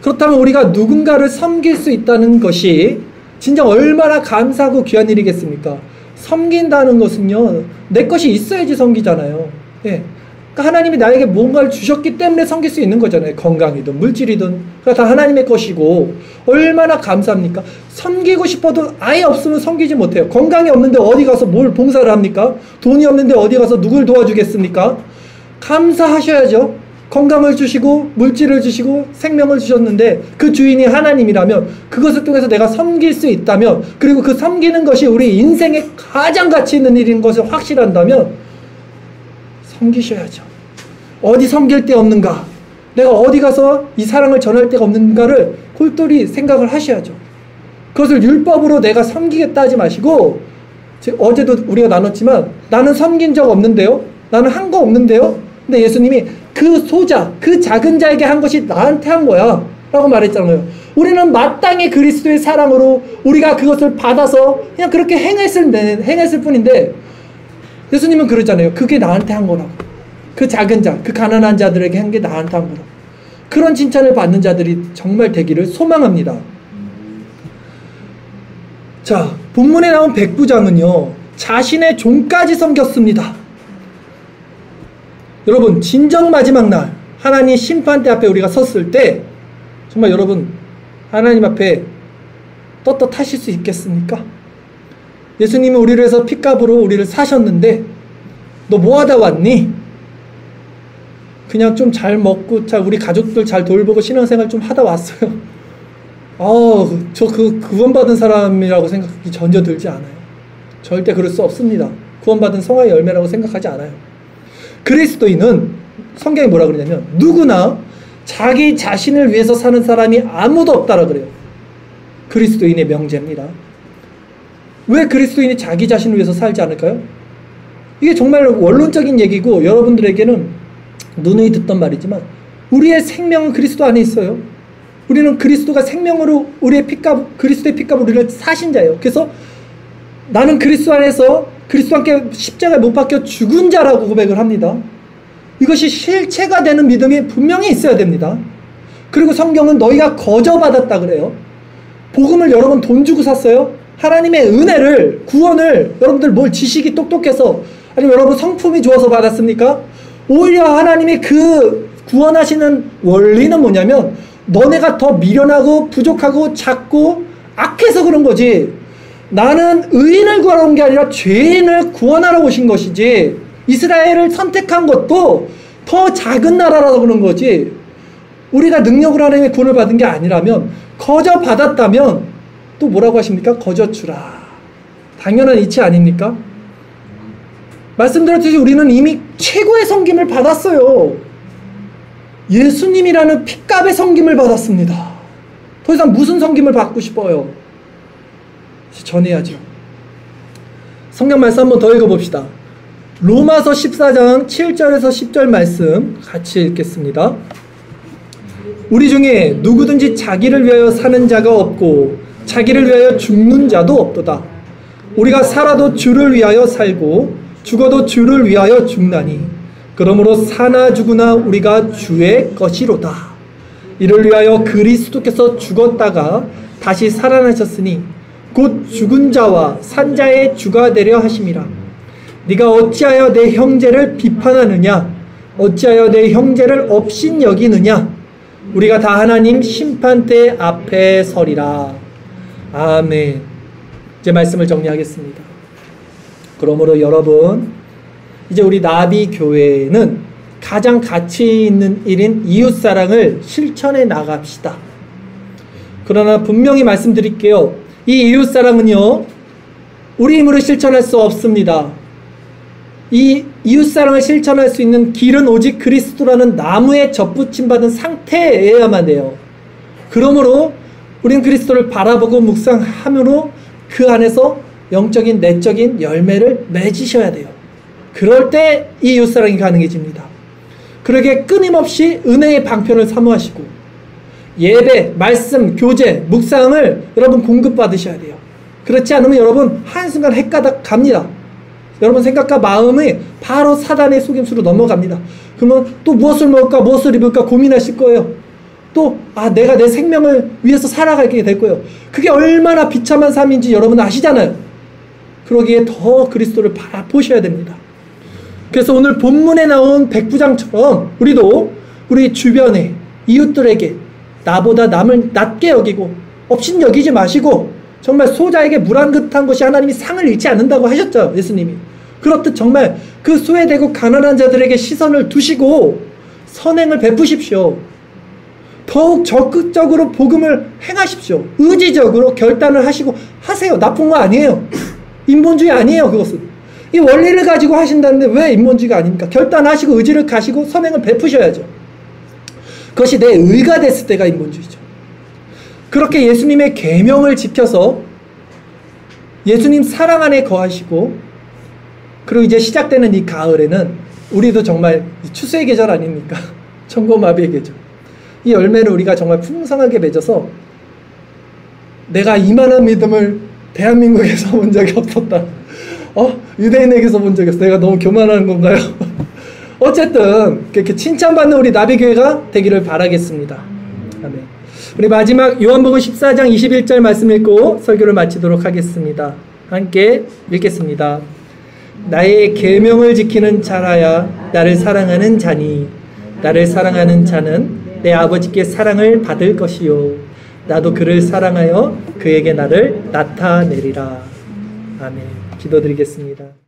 그렇다면 우리가 누군가를 섬길 수 있다는 것이 진짜 얼마나 감사하고 귀한 일이겠습니까? 섬긴다는 것은요, 내 것이 있어야지 섬기잖아요. 예. 그러니까 하나님이 나에게 뭔가를 주셨기 때문에 섬길 수 있는 거잖아요. 건강이든 물질이든 다 하나님의 것이고 얼마나 감사합니까? 섬기고 싶어도 아예 없으면 섬기지 못해요. 건강이 없는데 어디 가서 뭘 봉사를 합니까? 돈이 없는데 어디 가서 누굴 도와주겠습니까? 감사하셔야죠. 건강을 주시고 물질을 주시고 생명을 주셨는데 그 주인이 하나님이라면, 그것을 통해서 내가 섬길 수 있다면, 그리고 그 섬기는 것이 우리 인생에 가장 가치 있는 일인 것을 확실한다면 섬기셔야죠. 어디 섬길 데 없는가, 내가 어디 가서 이 사랑을 전할 데가 없는가를 골똘히 생각을 하셔야죠. 그것을 율법으로 내가 섬기겠다 하지 마시고, 어제도 우리가 나눴지만 나는 섬긴 적 없는데요, 나는 한 거 없는데요, 근데 예수님이 그 소자, 그 작은 자에게 한 것이 나한테 한 거야 라고 말했잖아요. 우리는 마땅히 그리스도의 사랑으로 우리가 그것을 받아서 그냥 그렇게 행했을 뿐인데, 예수님은 그러잖아요. 그게 나한테 한 거라고. 그 작은 자, 그 가난한 자들에게 한 게 나한테 한 거라고. 그런 칭찬을 받는 자들이 정말 되기를 소망합니다. 자, 본문에 나온 백부장은요, 자신의 종까지 섬겼습니다. 여러분, 진정 마지막 날 하나님 심판대 앞에 우리가 섰을 때 정말 여러분 하나님 앞에 떳떳하실 수 있겠습니까? 예수님은 우리를 위해서 핏값으로 우리를 사셨는데 너 뭐하다 왔니? 그냥 좀 잘 먹고 우리 가족들 잘 돌보고 신앙생활 좀 하다 왔어요. 저 구원받은 사람이라고 생각하기 전혀 들지 않아요. 절대 그럴 수 없습니다. 구원받은 성화의 열매라고 생각하지 않아요. 그리스도인은 성경이 뭐라 그러냐면 누구나 자기 자신을 위해서 사는 사람이 아무도 없다라 그래요. 그리스도인의 명제입니다. 왜 그리스도인이 자기 자신을 위해서 살지 않을까요? 이게 정말 원론적인 얘기고 여러분들에게는 누누이 듣던 말이지만 우리의 생명은 그리스도 안에 있어요. 우리는 그리스도가 생명으로 우리의 핏값, 그리스도의 핏값으로 우리를 사신 자예요. 그래서 나는 그리스도 안에서 그리스도와 함께 십자가에 못 박혀 죽은 자라고 고백을 합니다. 이것이 실체가 되는 믿음이 분명히 있어야 됩니다. 그리고 성경은 너희가 거저 받았다 그래요. 복음을 여러분 돈 주고 샀어요? 하나님의 은혜를, 구원을 여러분들 뭘 지식이 똑똑해서 아니면 여러분 성품이 좋아서 받았습니까? 오히려 하나님의 그 구원하시는 원리는 뭐냐면 너네가 더 미련하고 부족하고 작고 악해서 그런 거지, 나는 의인을 구하러 온 게 아니라 죄인을 구원하러 오신 것이지, 이스라엘을 선택한 것도 더 작은 나라라서 그런 거지, 우리가 능력으로 하나님의 구원을 받은 게 아니라면, 거저 받았다면 또 뭐라고 하십니까? 거저 주라. 당연한 이치 아닙니까? 말씀드렸듯이 우리는 이미 최고의 섬김을 받았어요. 예수님이라는 핏값의 섬김을 받았습니다. 더 이상 무슨 섬김을 받고 싶어요? 전해야죠. 성경 말씀 한번 더 읽어봅시다. 로마서 14장 7절에서 10절 말씀 같이 읽겠습니다. 우리 중에 누구든지 자기를 위하여 사는 자가 없고 자기를 위하여 죽는 자도 없도다. 우리가 살아도 주를 위하여 살고 죽어도 주를 위하여 죽나니 그러므로 사나 죽으나 우리가 주의 것이로다. 이를 위하여 그리스도께서 죽었다가 다시 살아나셨으니 곧 죽은 자와 산 자의 주가 되려 하심이라. 네가 어찌하여 내 형제를 비판하느냐? 어찌하여 내 형제를 업신여기느냐? 우리가 다 하나님 심판대 앞에 서리라. 아멘. 이제 말씀을 정리하겠습니다. 그러므로 여러분, 이제 우리 나비 교회는 가장 가치 있는 일인 이웃사랑을 실천해 나갑시다. 그러나 분명히 말씀드릴게요. 이 이웃사랑은요, 우리 힘으로 실천할 수 없습니다. 이 이웃사랑을 실천할 수 있는 길은 오직 그리스도라는 나무에 접붙임 받은 상태여야만 돼요. 그러므로 우리는 그리스도를 바라보고 묵상함으로 그 안에서 영적인 내적인 열매를 맺으셔야 돼요. 그럴 때 이 이웃사랑이 가능해집니다. 그러기에 끊임없이 은혜의 방편을 사모하시고 예배, 말씀, 교제, 묵상을 여러분 공급받으셔야 돼요. 그렇지 않으면 여러분 한순간 헷가닥 갑니다. 여러분 생각과 마음이 바로 사단의 속임수로 넘어갑니다. 그러면 또 무엇을 먹을까, 무엇을 입을까 고민하실 거예요. 또 내가 내 생명을 위해서 살아가게 될 거예요. 그게 얼마나 비참한 삶인지 여러분 아시잖아요. 그러기에 더 그리스도를 바라보셔야 됩니다. 그래서 오늘 본문에 나온 백부장처럼 우리도 우리 주변에 이웃들에게 나보다 남을 낮게 여기고 업신여기지 마시고 정말 소자에게 물 한 그릇 한 것이 하나님이 상을 잃지 않는다고 하셨죠. 예수님이. 그렇듯 정말 그 소외되고 가난한 자들에게 시선을 두시고 선행을 베푸십시오. 더욱 적극적으로 복음을 행하십시오. 의지적으로 결단을 하시고 하세요. 나쁜 거 아니에요. 인본주의 아니에요. 그것은 이 원리를 가지고 하신다는데 왜 인본주의가 아닙니까? 결단하시고 의지를 가시고 선행을 베푸셔야죠. 그것이 내 의가 됐을 때가 인본주의죠. 그렇게 예수님의 계명을 지켜서 예수님 사랑 안에 거하시고, 그리고 이제 시작되는 이 가을에는 우리도 정말 추수의 계절 아닙니까? 천고마비의 계절. 이 열매를 우리가 정말 풍성하게 맺어서 내가 이만한 믿음을 대한민국에서 본 적이 없었다. 유대인에게서 본 적이 없어. 내가 너무 교만한 건가요? 어쨌든 그렇게 칭찬받는 우리 나비교회가 되기를 바라겠습니다. 아멘. 우리 마지막 요한복음 14장 21절 말씀 읽고 설교를 마치도록 하겠습니다. 함께 읽겠습니다. 나의 계명을 지키는 자라야 나를 사랑하는 자니 나를 사랑하는 자는 내 아버지께 사랑을 받을 것이요 나도 그를 사랑하여 그에게 나를 나타내리라. 아멘. 기도드리겠습니다.